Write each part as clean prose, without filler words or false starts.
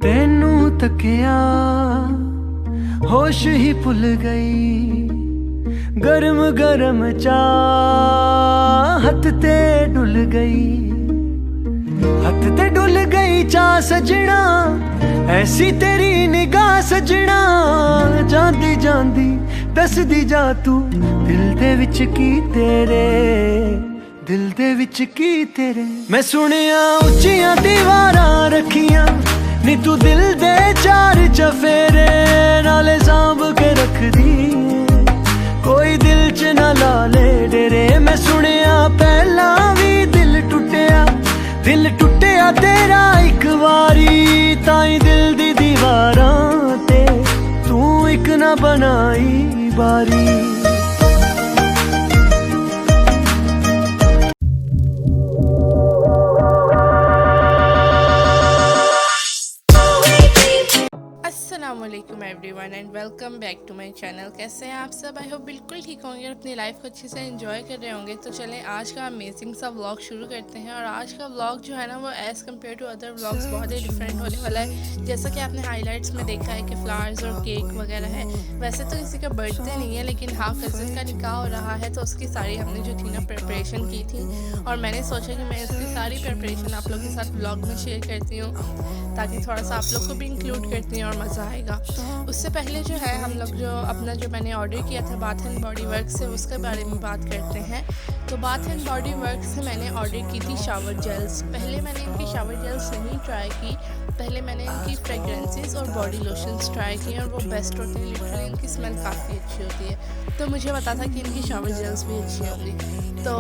तेनू तकिया होश ही भुल गई, गरम गरम चाह हथ ते डुल गई, हथ ते डुल गई चाह सजना, ऐसी तेरी निगाह सजना। जांदी जांदी दसदी जा तू दिल दे विच की तेरे, दिल दे विच की तेरे। मैं सुनिया उच्चियां दीवारां रखियां नी तू दिल दे चार चफेरे, नाले सांभ के रख दी कोई दिल च ना ला ले डेरे। मैं सुनिया पहला भी दिल टुटिया, दिल टुटिया तेरा एक वारी, ताई दिल दी दीवारां ते तू एक ना बनाई बारी। अस्सलामुअलैकुम everyone and welcome back to my channel. कैसे हैं आप सब? आई होप बिल्कुल ठीक होंगे और अपनी लाइफ को अच्छे से एंजॉय कर रहे होंगे। तो चलें आज का अमेजिंग सा व्लॉग शुरू करते हैं। और आज का व्लॉग जो है ना वो as compared to other vlogs बहुत ही डिफरेंट होने वाला है। जैसा कि आपने हाईलाइट्स में देखा है कि फ्लावर्स और केक वगैरह है। वैसे तो किसी का बर्थडे नहीं है, लेकिन हाँ कज़न का निकाह हो रहा है, तो उसकी सारी हमने जो थी ना प्रिपरेशन की थी। और मैंने सोचा कि मैं इसकी सारी प्रिपरेशन आप लोग के साथ व्लॉग में शेयर करती हूँ, ताकि थोड़ा सा आप लोग को भी इंक्लूड करती हूँ और मज़ा आएगा। उससे पहले जो है हम लोग जो अपना जो मैंने ऑर्डर किया था बाथ एंड बॉडी वर्क से, उसके बारे में बात करते हैं। तो बाथ एंड बॉडी वर्क से मैंने ऑर्डर की थी शावर जेल्स। पहले मैंने इनकी शावर जेल्स नहीं ट्राई की, पहले मैंने इनकी फ्रेगरेंसेस और बॉडी लोशंस ट्राई किए और वो बेस्ट होते हैं। लिटरली इनकी स्मेल काफ़ी अच्छी होती है, तो मुझे पता था कि इनकी शावर जेल्स भी अच्छी होंगी। तो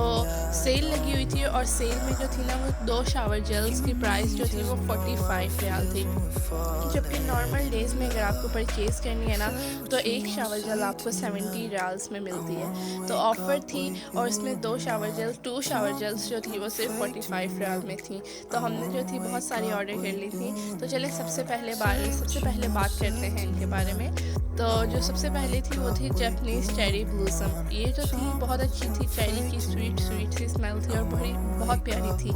सेल लगी हुई थी और सेल में जो थी ना वो 2 शावर जेल्स की प्राइस जो थी वो 45 रियाल थी, जबकि नॉर्मल डेज़ में अगर आपको परचेज़ करनी है ना तो एक शावर जेल आपको 70 रियाल्स में मिलती है। तो ऑफ़र थी और इसमें 2 शावर जेल्स 2 शावर जेल्स जो थी वो सिर्फ 45 रियाल में थी। तो हमने जो थी बहुत सारी ऑर्डर कर ली थी। तो चले सबसे पहले बात करते हैं इनके बारे में। तो जो सबसे पहले थी वो थी जैपनीज़ चेरी ब्लूसम। ये जो थी बहुत अच्छी थी, चेरी की स्वीट सी स्मेल थी और बहुत प्यारी थी।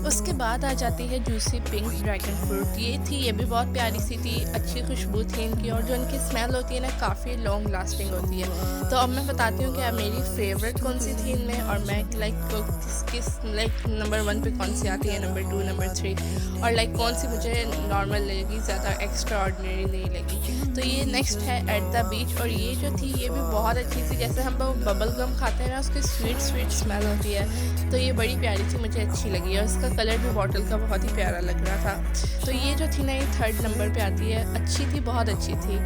उसके बाद आ जाती है जूसी पिंक ड्रैगन फ्रूट। ये भी बहुत प्यारी सी थी, अच्छी खुशबू थी इनकी, और जो इनकी स्मेल होती है ना काफ़ी लॉन्ग लास्टिंग होती है। तो अब मैं बताती हूँ कि मेरी फेवरेट कौन सी थी इनमें, और मैं लाइक नंबर 1 पे कौन सी आती है, नंबर 2, नंबर 3, और लाइक कौन सी मुझे नॉर्मल लगी, ज़्यादा एक्स्ट्रा ऑर्डिनरी नहीं लगी। तो ये नेक्स्ट है एट द बीच। और ये जो थी ये भी बहुत अच्छी थी। जैसे हम बबल गम खाते हैं ना उसकी स्वीट स्मेल होती है, तो ये बड़ी प्यारी थी, मुझे अच्छी लगी। और इसका कलर भी बॉटल का बहुत ही प्यारा लग रहा था। तो ये जो थी ना ये 3rd नंबर पे आती है, अच्छी थी, बहुत अच्छी थी।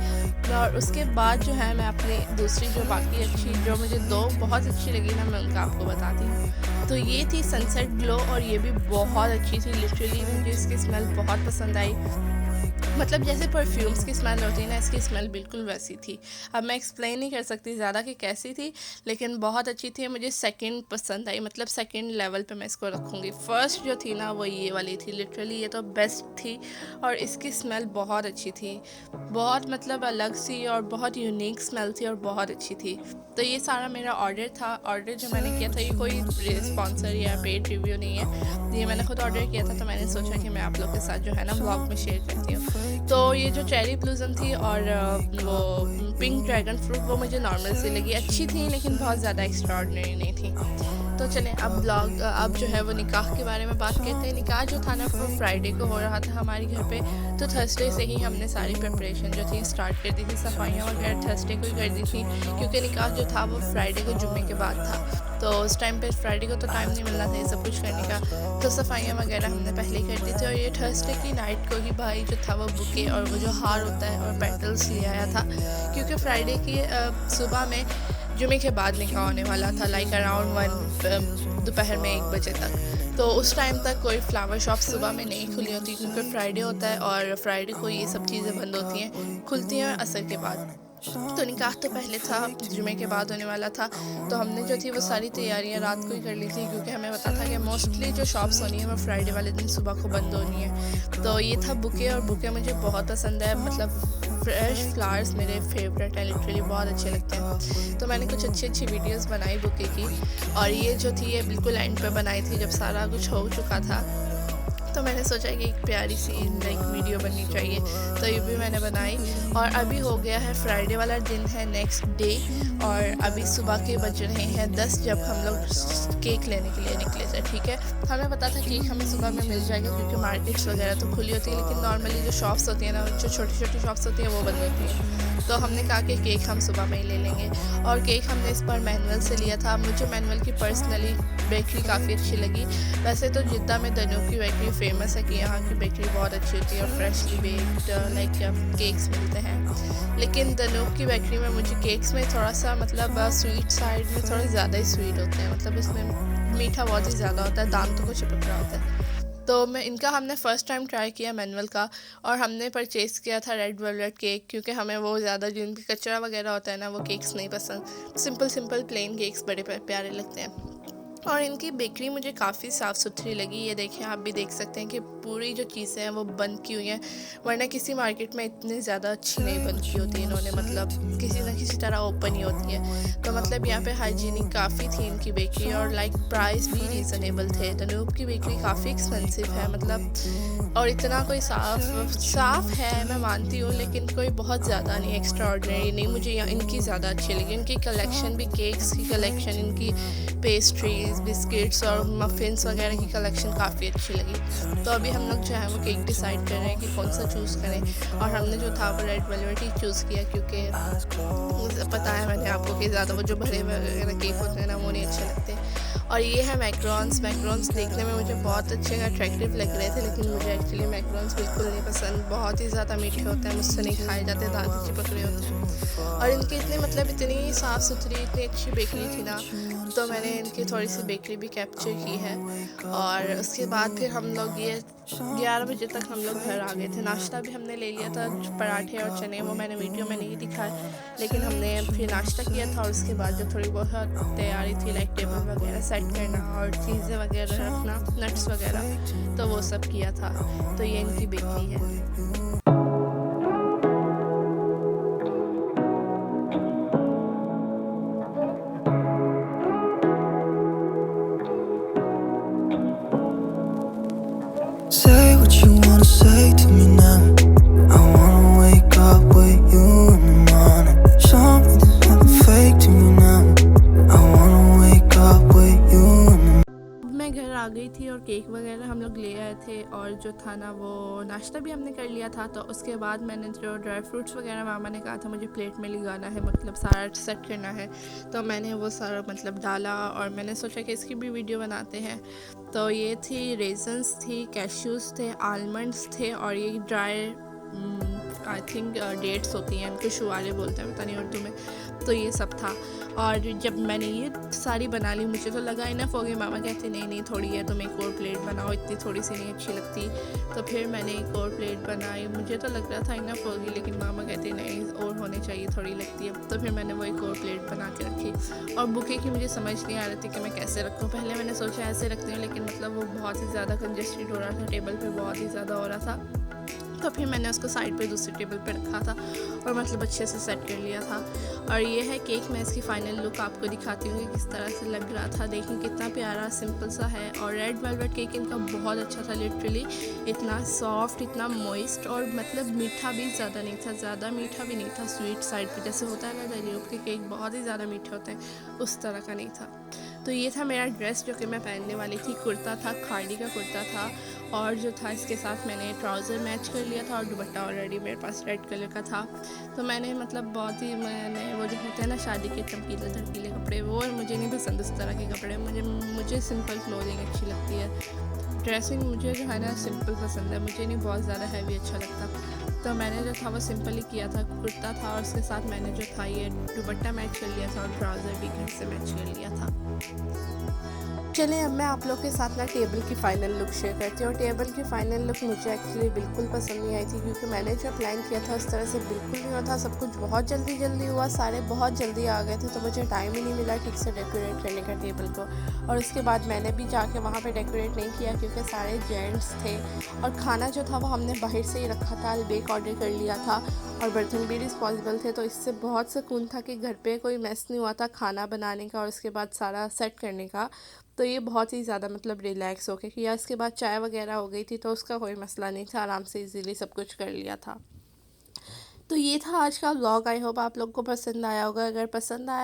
और उसके बाद जो है मैं अपनी दूसरी जो बाकी अच्छी जो मुझे 2 बहुत अच्छी लगी ना मैं उनका आपको बताती हूँ। तो ये थी सनसेट ग्लो और ये भी बहुत अच्छी थी। लिटरली मुझे इसकी स्मेल बहुत पसंद आई। मतलब जैसे परफ्यूम्स की स्मेल होती है ना, इसकी स्मेल बिल्कुल वैसी थी। अब मैं एक्सप्लेन नहीं कर सकती ज़्यादा कि कैसी थी, लेकिन बहुत अच्छी थी। मुझे सेकंड पसंद आई, मतलब सेकंड लेवल पे मैं इसको रखूँगी। फर्स्ट जो थी ना वो ये वाली थी। लिटरली ये तो बेस्ट थी और इसकी स्मेल बहुत अच्छी थी, बहुत मतलब अलग सी और बहुत यूनिक स्मेल थी और बहुत अच्छी थी। तो ये सारा मेरा ऑर्डर था। ऑर्डर जो मैंने किया था ये कोई स्पॉन्सर या पेड रिव्यू नहीं है, ये मैंने खुद ऑर्डर किया था। तो मैंने सोचा कि मैं आप लोग के साथ जो है ना ब्लॉग में शेयर करती हूँ। तो ये जो चेरी ब्लूसम थी और वो पिंक ड्रैगन फ्रूट वो मुझे नॉर्मल सी लगी, अच्छी थी लेकिन बहुत ज़्यादा एक्स्ट्रा ऑर्डिनरी नहीं थी। तो चलें अब जो है वो निकाह के बारे में बात करते हैं। निकाह जो था ना वो फ्राइडे को हो रहा था हमारे घर पे। तो थर्सडे से ही हमने सारी प्रिपरेशन जो थी स्टार्ट कर दी थी। सफाइयाँ वगैरह थर्सडे को ही कर दी थी, क्योंकि निकाह जो था वो फ्राइडे को जुम्मे के बाद था। तो उस टाइम पे फ्राइडे को तो टाइम नहीं मिलना था ये सब कुछ करने का, तो सफाइयाँ वगैरह हमने पहले ही कर दी थी। और ये थर्सडे की नाइट को ही भाई जो था वो बुके और वो जो हार होता है और पेटल्स ले आया था, क्योंकि फ्राइडे की सुबह में जुमे के बाद निकाह होने वाला था, लाइक अराउंड 1 दोपहर में 1 बजे तक। तो उस टाइम तक कोई फ्लावर शॉप सुबह में नहीं खुली होती, क्योंकि फ्राइडे होता है और फ्राइडे को ये सब चीज़ें बंद होती हैं, खुलती हैं असर के बाद। तो निकाह तो पहले था, जुमे के बाद होने वाला था। तो हमने जो थी वो सारी तैयारियां रात को ही कर ली थी, क्योंकि हमें पता था कि मोस्टली जो शॉप्स होनी है वो फ्राइडे वाले दिन सुबह को बंद होनी है। तो ये था बुके, और बुके मुझे बहुत पसंद है। मतलब फ्रेश फ्लावर्स मेरे फेवरेट हैं, लिटरली बहुत अच्छे लगते हैं। तो मैंने कुछ अच्छी वीडियोस बनाई बुके की, और ये जो थी ये बिल्कुल एंड पे बनाई थी जब सारा कुछ हो चुका था। तो मैंने सोचा कि एक प्यारी सी लाइक वीडियो बननी चाहिए, तो ये भी मैंने बनाई। और अभी हो गया है फ्राइडे वाला दिन है, नेक्स्ट डे, और अभी सुबह के बज रहे हैं 10 जब हम लोग केक लेने के लिए निकले थे। ठीक है, हमें पता था केक हमें सुबह में मिल जाएगा क्योंकि मार्केट्स वगैरह तो खुली होती है, लेकिन नॉर्मली जो शॉप्स होती हैं ना, जो छोटी छोटी शॉप्स होती हैं वो बंद होती हैं। तो हमने कहा कि केक हम सुबह में ही ले लेंगे, और केक हमने इस बार मैनुअल से लिया था। मुझे मैनुअल की पर्सनली बेकरी काफ़ी अच्छी लगी। वैसे तो जिद्दा में दनूब की बेकरी फेमस है कि यहाँ की बेकरी बहुत अच्छी होती है और फ्रेशली बेक्ड लाइक केक्स मिलते हैं, लेकिन दनूब की बेकरी में मुझे केक्स में थोड़ा सा मतलब स्वीट साइड में थोड़े ज़्यादा ही स्वीट होते हैं, मतलब इसमें मीठा बहुत ही ज़्यादा होता है, दांतों को चिपक रहा होता है। तो इनका हमने फ़र्स्ट टाइम ट्राई किया मैनुअल का, और हमने परचेज़ किया था रेड वेलवेट केक, क्योंकि हमें वो ज़्यादा जिनकी कचरा वगैरह होता है ना, वो केक्स नहीं पसंद। सिंपल सिंपल प्लेन केक्स बड़े प्यारे लगते हैं। और इनकी बेकरी मुझे काफ़ी साफ़ सुथरी लगी। ये देखें, आप भी देख सकते हैं कि पूरी जो चीज़ें हैं वो बंद की हुई हैं, वरना किसी मार्केट में इतनी ज़्यादा अच्छी नहीं बंद की होती इन्होंने, मतलब किसी न किसी तरह ओपन ही होती है। तो मतलब यहाँ पे हाइजीनिक काफ़ी थी इनकी बेकरी, और लाइक प्राइस भी रीज़नेबल थे। दनूब की बेकरी काफ़ी एक्सपेंसिव है मतलब, और इतना कोई साफ़ है मैं मानती हूँ, लेकिन कोई बहुत ज़्यादा नहीं, एक्स्ट्रा ऑर्डिनरी नहीं। मुझे इनकी ज़्यादा अच्छी लगी, इनकी कलेक्शन भी, केक्स की कलेक्शन, इनकी पेस्ट्रीज, बिस्किट्स और मफ़िन्स वगैरह की कलेक्शन काफ़ी अच्छी लगी। तो अभी हम लोग जो है वो केक डिसाइड कर रहे हैं कि कौन सा चूज़ करें, और हमने जो था वो रेड वेलवेट ही चूज़ किया, क्योंकि पता है मैंने आपको कि ज़्यादा वो जो भरे वगैरह केक होते हैं ना, वो नहीं अच्छे लगते। और ये है मैकरॉन्स देखने में मुझे बहुत अच्छे अट्रैक्टिव लग रहे थे, लेकिन मुझे एक्चुअली मैकरॉन्स बिल्कुल नहीं पसंद, बहुत ही ज़्यादा मीठे होते हैं, मुझसे नहीं खाए जाते, दांत चिपक रहे होते हैं। और इनकी इतनी मतलब इतनी साफ़ सुथरी, इतनी अच्छी बेकरी थी ना, तो मैंने इनकी थोड़ी सी बेकरी भी कैप्चर की है। और उसके बाद फिर हम लोग ये 11 बजे तक हम लोग घर आ गए थे। नाश्ता भी हमने ले लिया था, पराठे और चने, वो मैंने वीडियो में नहीं दिखाया, लेकिन हमने फिर नाश्ता किया था। और उसके बाद जो थोड़ी बहुत तैयारी थी, लाइक टेबल वगैरह सेट करना और चीज़ें वगैरह रखना, नट्स वगैरह, तो वो सब किया था। तो ये इनकी बेकरी है। Say what you wanna say to me now. I wanna wake up with you in the morning. Show me there's nothing fake to me now. I wanna wake up with you in the मैं घर आ गई थी और cake वगैरह हम लोग ले आए थे, और जो था ना वो नाश्ता भी हमने कर लिया था। तो उसके बाद मैंने जो ड्राई फ्रूट्स वगैरह, मामा ने कहा था मुझे प्लेट में लगाना है, मतलब सारा सेट करना है, तो मैंने वो सारा मतलब डाला, और मैंने सोचा कि इसकी भी वीडियो बनाते हैं। तो ये थी रेजन्स थी, कैश्यूज़ थे, आलमंड्स थे, और ये ड्राई आई थिंक डेट्स होती हैं, इनको शुआरे बोलते हैं, पता नहीं उर्दू में। तो ये सब था, और जब मैंने ये सारी बना ली, मुझे तो लगा इनफ हो गई। मामा कहते नहीं थोड़ी है, तुम एक और प्लेट बनाओ, इतनी थोड़ी सी नहीं अच्छी लगती। तो फिर मैंने एक और प्लेट बनाई, मुझे तो लग रहा था इनफ होगी, लेकिन मामा कहते नहीं और होने चाहिए, थोड़ी लगती है। तो फिर मैंने वो एक और प्लेट बना के रखी, और बुके की मुझे समझ नहीं आ रही थी कि मैं कैसे रखूँ। पहले मैंने सोचा ऐसे रखती हूँ, लेकिन मतलब वो बहुत ही ज़्यादा कंजस्टेड हो रहा था, टेबल पर बहुत ही ज़्यादा हो रहा था। तो फिर मैंने उसको साइड पे दूसरी टेबल पे रखा था, और मतलब अच्छे से सेट कर लिया था। और ये है केक, मैं इसकी फ़ाइनल लुक आपको दिखाती हूँ किस तरह से लग रहा था। देखिए कितना प्यारा सिंपल सा है, और रेड वेलवेट केक इनका बहुत अच्छा था, लिटरली इतना सॉफ्ट, इतना मॉइस्ट, और मतलब मीठा भी ज़्यादा नहीं था, ज़्यादा मीठा भी नहीं था, स्वीट साइड पे जैसे होता है ना दनूब के केक बहुत ही ज़्यादा मीठे होते हैं, उस तरह का नहीं था। तो ये था मेरा ड्रेस जो कि मैं पहनने वाली थी, कुर्ता था, खाड़ी का कुर्ता था, और जो था इसके साथ मैंने ट्राउज़र मैच कर लिया था, और दुपट्टा ऑलरेडी मेरे पास रेड कलर का था। तो मैंने मतलब बहुत ही, मैंने वो जो होते हैं ना शादी के चमकीले धमकीले कपड़े, वो मुझे नहीं पसंद उस तरह के कपड़े, मुझे सिंपल क्लोथिंग अच्छी लगती है। ड्रेसिंग मुझे जो है ना सिंपल पसंद है, मुझे नहीं बहुत ज़्यादा हैवी अच्छा लगता। तो मैंने जो था वो सिंपल ही किया था, कुर्ता था, और उसके साथ मैंने जो था ये दुपट्टा मैच कर लिया था, और ट्राउज़र भी घर से मैच कर लिया था। चलिए अब मैं आप लोग के साथ ना टेबल की फ़ाइनल लुक शेयर करती हूँ। और टेबल की फ़ाइनल लुक मुझे एक्चुअली बिल्कुल पसंद नहीं आई थी, क्योंकि मैंने जो प्लान किया था उस तरह से बिल्कुल नहीं हुआ था। सब कुछ बहुत जल्दी हुआ, सारे बहुत जल्दी आ गए थे, तो मुझे टाइम ही नहीं मिला ठीक से डेकोरेट करने का टेबल को। और उसके बाद मैंने भी जाके वहाँ पे डेकोरेट नहीं किया, क्योंकि सारे जेंट्स थे, और खाना जो था वो हमने बाहर से ही रखा था, अलबेक ऑर्डर कर लिया था, और बर्तन भी रिस्पॉन्सिबल थे। तो इससे बहुत सुकून था कि घर पे कोई मैस नहीं हुआ था खाना बनाने का और उसके बाद सारा सेट करने का। तो ये बहुत ही ज़्यादा मतलब रिलैक्स हो के किया। इसके बाद चाय वगैरह हो गई थी तो उसका कोई मसला नहीं था, आराम से इजीली सब कुछ कर लिया था। तो ये था आज का व्लॉग। आई होप आप लोग को पसंद आया होगा। अगर पसंद आया